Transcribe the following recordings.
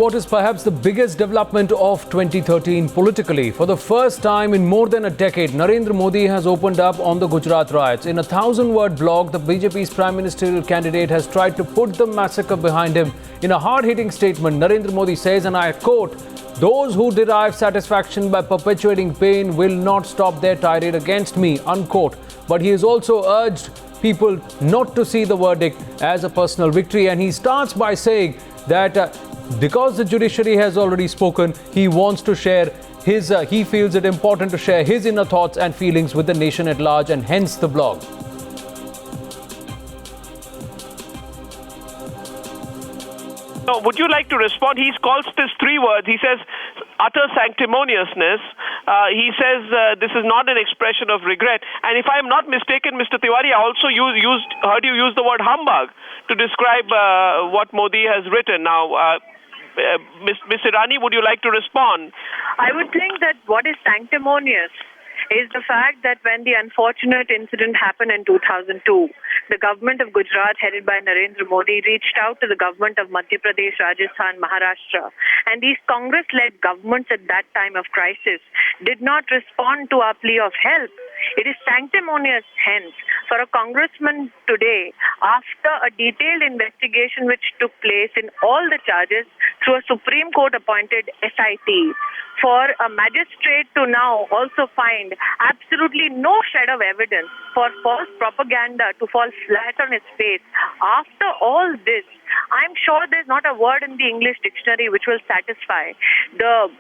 What is perhaps the biggest development of 2013 politically? For the first time in more than a decade, Narendra Modi has opened up on the Gujarat riots. In a 1,000-word blog, the BJP's prime ministerial candidate has tried to put the massacre behind him. In a hard-hitting statement, Narendra Modi says, and I quote, "Those who derive satisfaction by perpetuating pain will not stop their tirade against me," unquote. But he has also urged people not to see the verdict as a personal victory. And he starts by saying that because the judiciary has already spoken, he wants to share he feels it important to share his inner thoughts and feelings with the nation at large, and hence the blog. So would you like to respond? He calls this three words. He says utter sanctimoniousness. He says this is not an expression of regret. And if I am not mistaken, Mr. Tiwari, I also heard you use the word humbug to describe what Modi has written. Now, Ms. Irani, would you like to respond? I would think that what is sanctimonious is the fact that when the unfortunate incident happened in 2002, the government of Gujarat, headed by Narendra Modi, reached out to the government of Madhya Pradesh, Rajasthan, Maharashtra. And these Congress-led governments at that time of crisis did not respond to our plea of help. It is sanctimonious, hence, for a congressman today, after a detailed investigation which took place in all the charges through a Supreme Court-appointed SIT, for a magistrate to now also find absolutely no shred of evidence for false propaganda to fall flat on its face. After all this, I'm sure there's not a word in the English dictionary which will satisfy the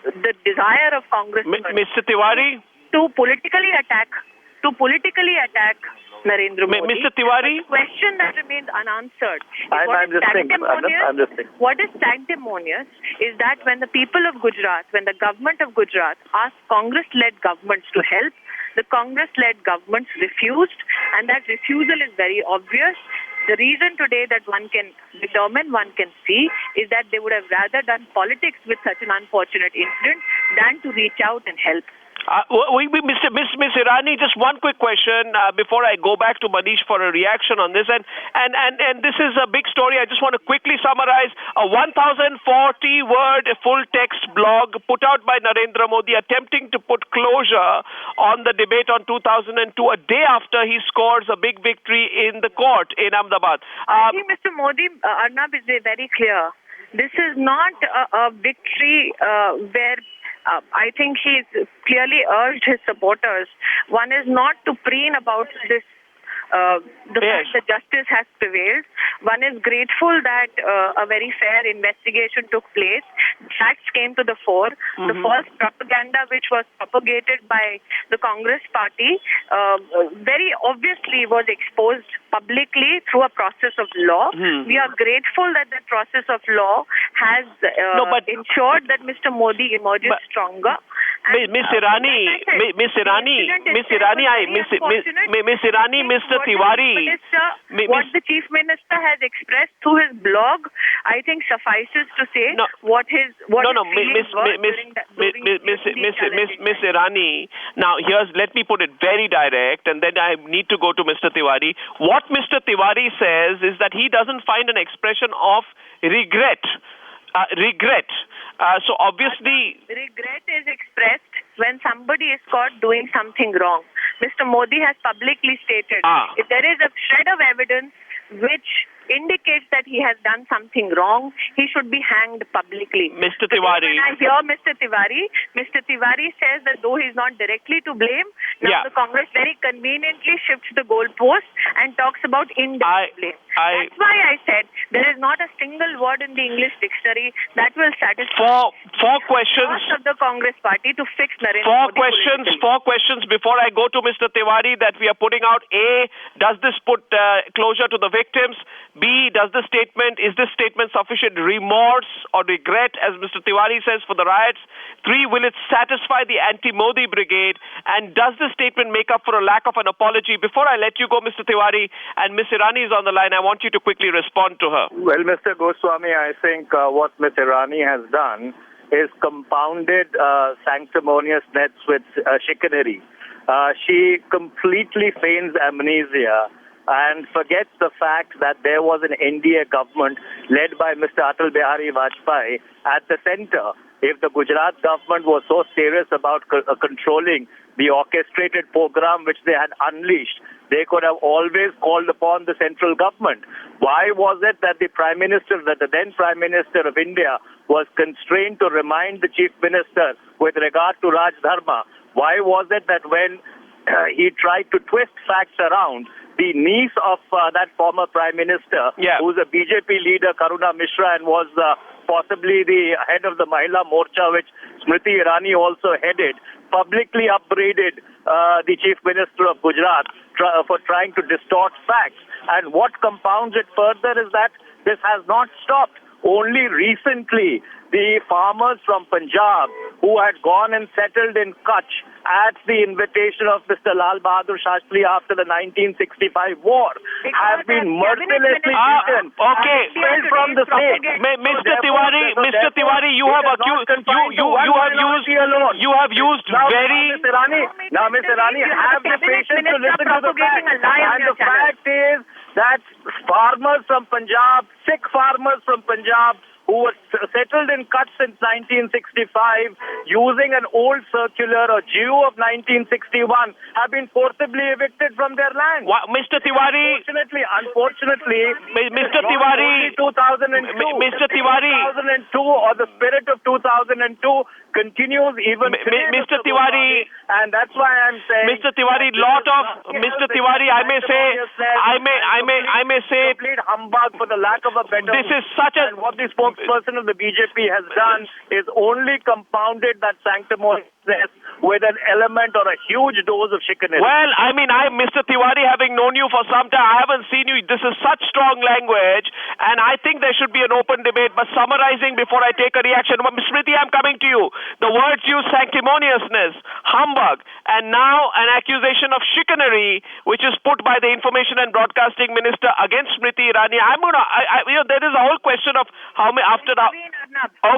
desire of Congressmen Mr. Tiwari? to politically attack Narendra Modi. Mr. Tiwari? The question that remains unanswered is what is sanctimonious is that when the people of Gujarat, when the government of Gujarat asked Congress-led governments to help, the Congress-led governments refused, and that refusal is very obvious. The reason today that one can determine, one can see, is that they would have rather done politics with such an unfortunate incident than to reach out and help. Miss Irani, just one quick question before I go back to Manish for a reaction on this. And this is a big story. I just want to quickly summarize a 1,040-word full-text blog put out by Narendra Modi attempting to put closure on the debate on 2002, a day after he scores a big victory in the court in Ahmedabad. I think Mr. Modi, Arnab, is very clear. This is not a victory where I think he's clearly urged his supporters. One is not to preen about this, the fact that justice has prevailed. One is grateful that a very fair investigation took place. Facts came to the fore. The false propaganda which was propagated by the Congress party very obviously was exposed publicly through a process of law. We are grateful that the process of law has ensured that Mr. Modi emerges stronger. Miss Irani, Mr. Tiwari. What the Chief Minister has expressed through his blog, I think suffices to say what his feelings were Miss Irani. Now, let me put it very direct, and then I need to go to Mr. Tiwari. What Mr. Tiwari says is that he doesn't find an expression of regret. So obviously, regret is expressed when somebody is caught doing something wrong. Mr. Modi has publicly stated if there is a shred of evidence which indicates that he has done something wrong, he should be hanged publicly. Mr. Tiwari. When I hear Mr. Tiwari says that though he's not directly to blame, now the Congress very conveniently shifts the goalpost and talks about indirect blame. That's why I said there is not a single word in the English dictionary that will satisfy four questions of the Congress party to fix Narendra Modi. Four questions before I go to Mr. Tiwari that we are putting out. A, does this put closure to the victims? B, is this statement sufficient remorse or regret, as Mr. Tiwari says, for the riots? 3, will it satisfy the anti-Modi brigade? And does this statement make up for a lack of an apology? Before I let you go, Mr. Tiwari, and Ms. Irani is on the line, I want you to quickly respond to her. Well, Mr. Goswami, I think what Ms. Irani has done is compounded sanctimoniousness with chicanery. She completely feigns amnesia and forgets the fact that there was an NDA government led by Mr. Atal Bihari Vajpayee at the center. If the Gujarat government was so serious about controlling the orchestrated program which they had unleashed, they could have always called upon the central government. Why was it that the then Prime Minister of India was constrained to remind the Chief Minister with regard to Raj Dharma? Why was it that when he tried to twist facts around, the niece of that former Prime Minister, who's a BJP leader, Karuna Mishra, and was possibly the head of the Mahila Morcha, which Smriti Irani also headed, publicly upbraided the Chief Minister of Gujarat for trying to distort facts. And what compounds it further is that this has not stopped. Only recently, the farmers from Punjab who had gone and settled in Kutch at the invitation of Mr. Lal Bahadur Shastri after the 1965 war have been mercilessly beaten and expelled from the state. Mr. Tiwari, you have used very. Now, Mr. Irani, have the patience to listen to the facts. And the fact is that farmers from Punjab, Sikh farmers from Punjab, who were settled in Kutch since 1965, using an old circular or GU of 1961, have been forcibly evicted from their land. Mr. Tiwari, unfortunately, Mr. Tiwari, 2002, Mr. Tiwari, 2002, or the spirit of 2002 continues even today. Mr. Tiwari, and that's why I'm saying, Mr. Tiwari, Mr. Tiwari, I may say, complete humbug, for the lack of a better. This is such a. And what the spokesperson of the BJP has done is only compounded that sanctimoniousness with an element or a huge dose of chicanery. Well, Mr. Tiwari, having known you for some time, I haven't seen you. This is such strong language, and I think there should be an open debate. But summarizing before I take a reaction, Smriti, I'm coming to you. The words used: sanctimoniousness, humbug, and now an accusation of chicanery, which is put by the Information and Broadcasting Minister against Smriti Irani. There is a whole question of how many after the.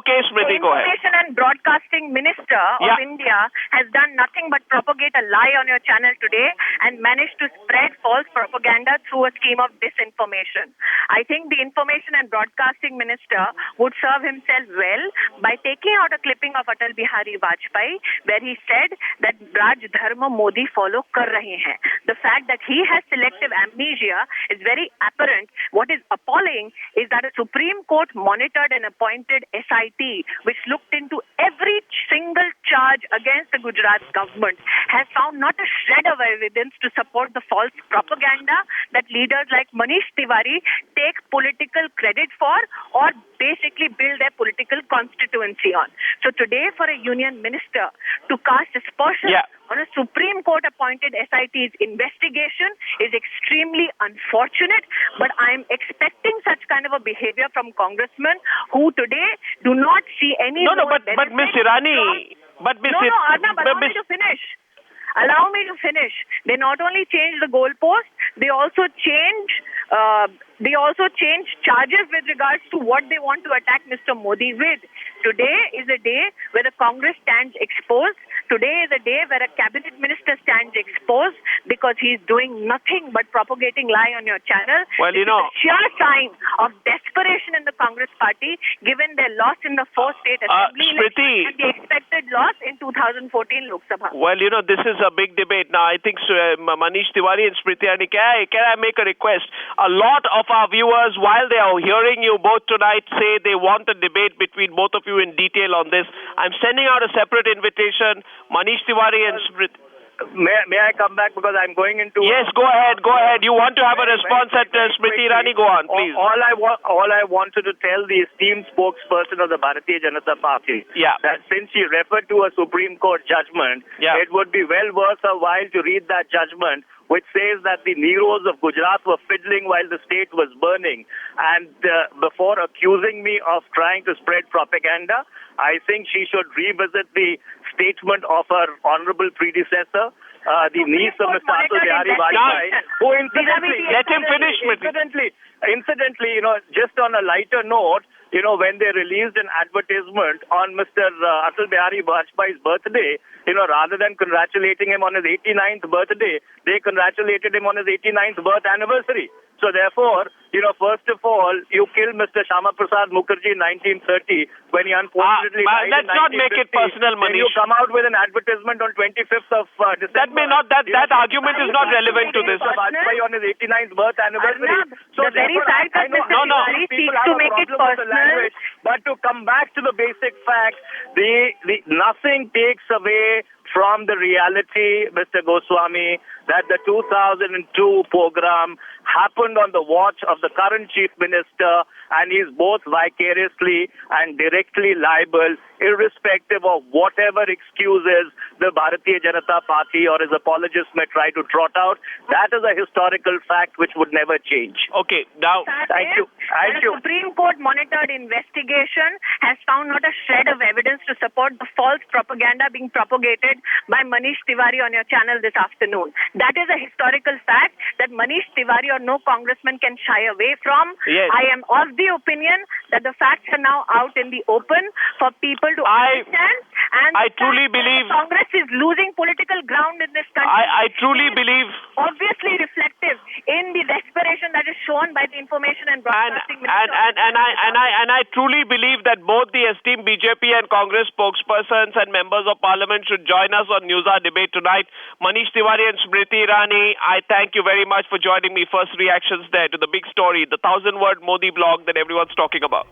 Okay, Smriti, go ahead. Information and Broadcasting Minister of India has done nothing but propagate a lie on your channel today and managed to spread false propaganda through a scheme of disinformation. I think the Information and Broadcasting Minister would serve himself well by taking out a clipping of Atal Bihari Vajpayee, where he said that Raj Dharma Modi follow kar rahe hain. The fact that he has selective amnesia is very apparent. What is appalling is that a Supreme Court monitored and appointed SIT, which looked into every single charge against the Gujarat government, has found not a shred of evidence to support the false propaganda that leaders like Manish Tiwari take political credit for or basically build their political constituency on. So today, for a union minister to cast aspersions on a Supreme Court appointed SIT's investigation is extremely unfortunate, but I am expecting such kind of a behavior from congressmen who today do not see any but Ms. Irani, Arnab, allow me to finish. Allow me to finish. They not only change the goalpost, they also change charges with regards to what they want to attack Mr. Modi with. Today is a day where the Congress stands exposed. Today is a day where a cabinet minister stands exposed because he's doing nothing but propagating lie on your channel. Well, this is a sheer sign of desperation in the Congress party, given their loss in the 4th state assembly election and the expected loss in 2014 Lok Sabha. Well, this is a big debate now. I think Manish Tiwari and Smriti Irani, can I make a request? A lot of our viewers, while they are hearing you both tonight, say they want a debate between both of you in detail on this. I'm sending out a separate invitation. Manish Tiwari and Smriti. May I come back because I'm going into... Yes, go ahead. You want to have a response at Smriti Irani? Go on, please. All I wanted to tell the esteemed spokesperson of the Bharatiya Janata Party that since she referred to a Supreme Court judgment, it would be well worth her while to read that judgment, which says that the Neros of Gujarat were fiddling while the state was burning. And before accusing me of trying to spread propaganda, I think she should revisit the statement of her honorable predecessor, the niece of Mr. Atal Bihari Vajpayee, who incidentally... Let him finish. Incidentally, just on a lighter note, when they released an advertisement on Mr. Atal Bihari Vajpayee's birthday, rather than congratulating him on his 89th birthday, they congratulated him on his 89th birth anniversary. So therefore, first of all, you killed Mr. Shama Prasad Mukherjee in 1930 when he unfortunately died let's in 1950. not make it personal, Then you Manish. come out with an advertisement on 25th of December. That argument is not relevant to this. Vajpayee on his 89th birth anniversary. Arnab, the very fact that Mr. Tiwari seeks to make it personal. But to come back to the basic fact, nothing takes away from the reality, Mr. Goswami, that the 2002 program happened on the watch of the current Chief Minister, and he's both vicariously and directly liable, irrespective of whatever excuses the Bharatiya Janata Party or his apologists may try to trot out. That is a historical fact which would never change. Okay, now... Thank you. The Supreme Court monitored investigation has found not a shred of evidence to support the false propaganda being propagated by Manish Tiwari on your channel this afternoon. That is a historical fact that Manish Tiwari or no congressman can shy away from. Yes. I am of the opinion that the facts are now out in the open for people to understand. And I truly believe... Congress is losing political ground in this country. I truly believe... Obviously reflective in the desperation that is shown by the information and broadcasting minister. And I truly believe that both the esteemed BJP and Congress spokespersons and members of parliament should join us on News Hour debate tonight. Manish Tiwari and Smriti Irani, I thank you very much for joining me. First reactions there to the big story, the 1,000-word Modi blog that everyone's talking about.